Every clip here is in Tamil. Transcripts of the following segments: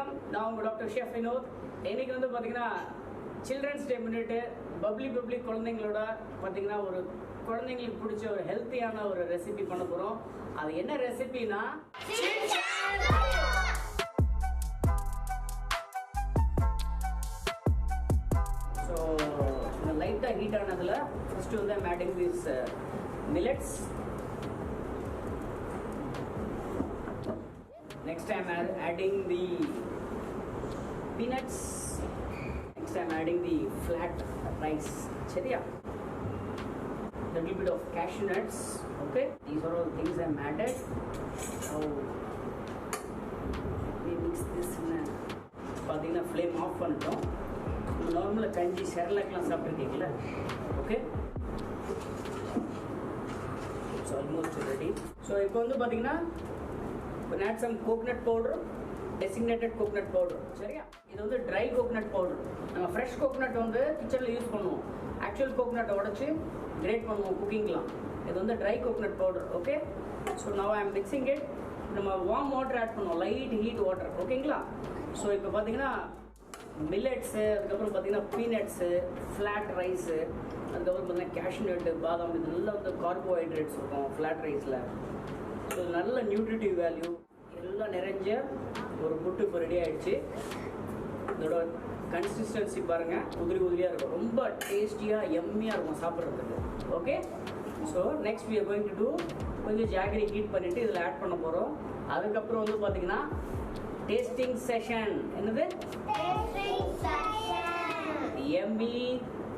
வணக்கம், நான் உங்கள் டாக்டர் ஷெஃப் வினோத். இன்றைக்கி வந்து பார்த்திங்கன்னா சில்ட்ரன்ஸ் டே முன்னிட்டு பப்ளி குழந்தைங்களோட பார்த்திங்கன்னா ஒரு குழந்தைங்களுக்கு பிடிச்ச ஒரு ஹெல்த்தியான ஒரு ரெசிபி பண்ண போகிறோம். அது என்ன ரெசிபினா ஸோ இந்த லைட்டாக ஹீட் ஆனதில் ஃபஸ்ட்டு வந்து I'm adding this millets. Next I'm adding the peanuts. Next I'm adding the flat rice. Cheriya. Little bit of cashew nuts. Okay. These are all things I'm added. Now we mix this in. Pathina flame off பண்ணிட்டோம். நார்மலா கஞ்சி ஷெர்லாக்லாம் சாப்பிட்டுருக்கீங்களா? Okay. It's almost ready. So இப்போ வந்து பாத்தீங்கன்னா we add some coconut powder, designated coconut powder. சரியா? இது வந்து dry coconut powder. நம்ம fresh coconut வந்து கிச்சன்ல யூஸ் பண்ணுவோம். actual coconut உடைச்சு கிரேட் பண்ணுவோம் குக்கிங்லாம். இது வந்து dry coconut powder. Okay? So now I am mixing it. நம்ம warm water add பண்ணுவோம், light heat water. ஓகேங்களா? So இப்போ பாத்தீங்கன்னா millets, அதுக்கப்புறம் பாத்தீங்கன்னா peanuts, flat rice, அதுக்கப்புறம் பாத்தீங்கன்னா cashew nut, பாதாம், இதெல்லாம் வந்து carbohydrates இருக்கும் flat riceல. ஸோ நல்ல நியூட்ரிட்டிவ் வேல்யூ எல்லாம் நிறைஞ்ச ஒரு புட்டு இப்போ ரெடி ஆகிடுச்சு. இதோட கன்சிஸ்டன்சி பாருங்கள், உதிரியாக இருக்கும், ரொம்ப டேஸ்டியாக எம்மியாக இருக்கும் சாப்பிட்றதுக்கு. Okay, so next we are going to do கொஞ்சம் ஜாகரி ஹீட் பண்ணிவிட்டு இதில் ஆட் பண்ண போகிறோம். அதுக்கப்புறம் வந்து பார்த்தீங்கன்னா டேஸ்டிங் செஷன். என்னது? எம்மி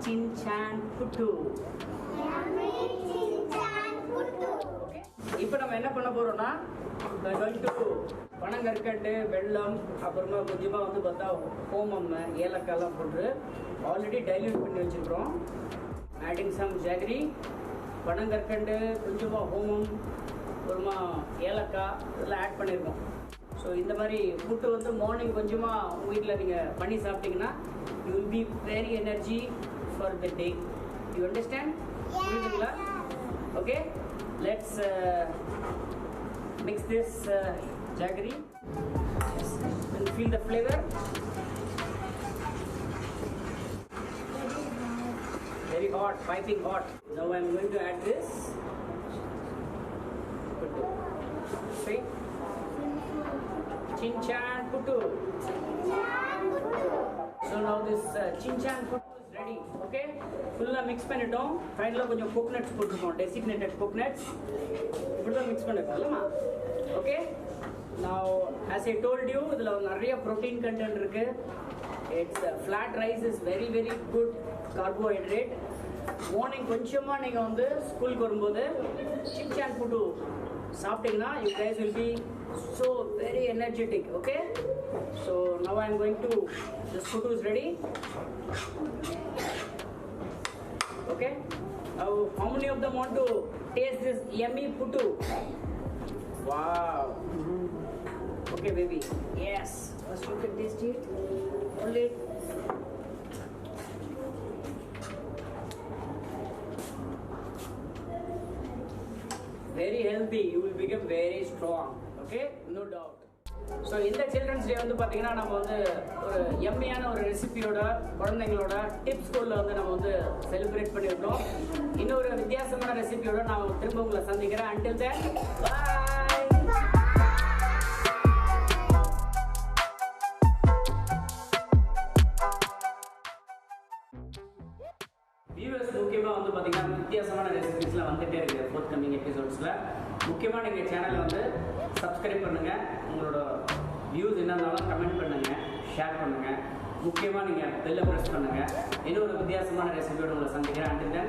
சிங் சாங் புட்டு. இப்போ நம்ம என்ன பண்ண போகிறோம்னா பனங்கற்கண்டு, வெல்லம், அப்புறமா கொஞ்சமாக வந்து பார்த்தா ஹோமம், ஏலக்காய்லாம் போட்டு ஆல்ரெடி டைல்யூட் பண்ணி வச்சுருக்கிறோம். ஆடிங் சம் ஜாகரி, பனங்கற்கண்டு, கொஞ்சமாக ஹோமம், அப்புறமா ஏலக்காய் இதெல்லாம் ஆட் பண்ணியிருக்கோம். ஸோ இந்த மாதிரி புட்டு வந்து மார்னிங் கொஞ்சமாக உங்கள் வீட்டில் நீங்கள் பண்ணி சாப்பிட்டீங்கன்னா you will be very energy for the day. You understand? புரியுதுங்களா? Okay, let's mix this jaggery and feel the flavor. Very hot, piping hot. Now I'm going to add this puttu. See? Ching Chang Puttu. So now this Ching Chang Puttu is ready. Okay, ஃபுல்லாக மிக்ஸ் பண்ணிட்டோம். ஃபைனலாக கொஞ்சம் கோகனட்ஸ் போட்டுருக்கோம், டெசிக்னேட்டட் கோகனட்ஸ். இப்படி தான் மிக்ஸ் பண்ணிருக்கோம் இல்லைம்மா? ஓகே, நான் ஆஸ் ஐ டோல்ட் யூ இதில் நிறைய ப்ரோட்டீன் கண்டென்ட் இருக்குது. It's flat rice is very very good carbohydrate. Morning கொஞ்சமாக நீங்கள் வந்து ஸ்கூலுக்கு வரும்போது சிங் சாங் புட்டு சாப்பிட்டீங்கன்னா you guys will be so very energetic. Okay, so now I am going to, this puttu is ready. Okay, now how many of them want to taste this yummy puttu? Wow. Okay baby, yes, first you can taste it. Hold it. Very healthy, you will become very strong. Okay, no doubt. So இந்த சில்ட்ரன்ஸ் டே வந்து பார்த்தீங்கன்னா நம்ம வந்து ஒரு எம்மியான ஒரு ரெசிபியோட குழந்தைங்களோட டிப்ஸ் ஸ்கூலில் வந்து நம்ம வந்து செலிப்ரேட் பண்ணியிருக்கோம். இன்னொரு வித்தியாசமான ரெசிபியோட நான் திரும்ப உங்களை சந்திக்கிறேன். until then, bye. வியூவர்ஸ், முக்கியமாக வந்து பார்த்தீங்கன்னா வித்தியாசமான ரெசிபிஸ்லாம் வந்துகிட்டே இருக்குது ஃபோர்த் கம்மிங் எபிசோட்ஸில். முக்கியமாக நீங்கள் சேனலை வந்து சப்ஸ்கிரைப் பண்ணுங்கள், உங்களோட வியூஸ் என்ன இருந்தாலும் கமெண்ட் பண்ணுங்கள், ஷேர் பண்ணுங்கள். முக்கியமாக நீங்கள் பெல்லை ப்ரெஸ் பண்ணுங்கள். இன்னொரு வித்தியாசமான ரெசிபியோடு உங்களை சந்திக்கிறேன். until then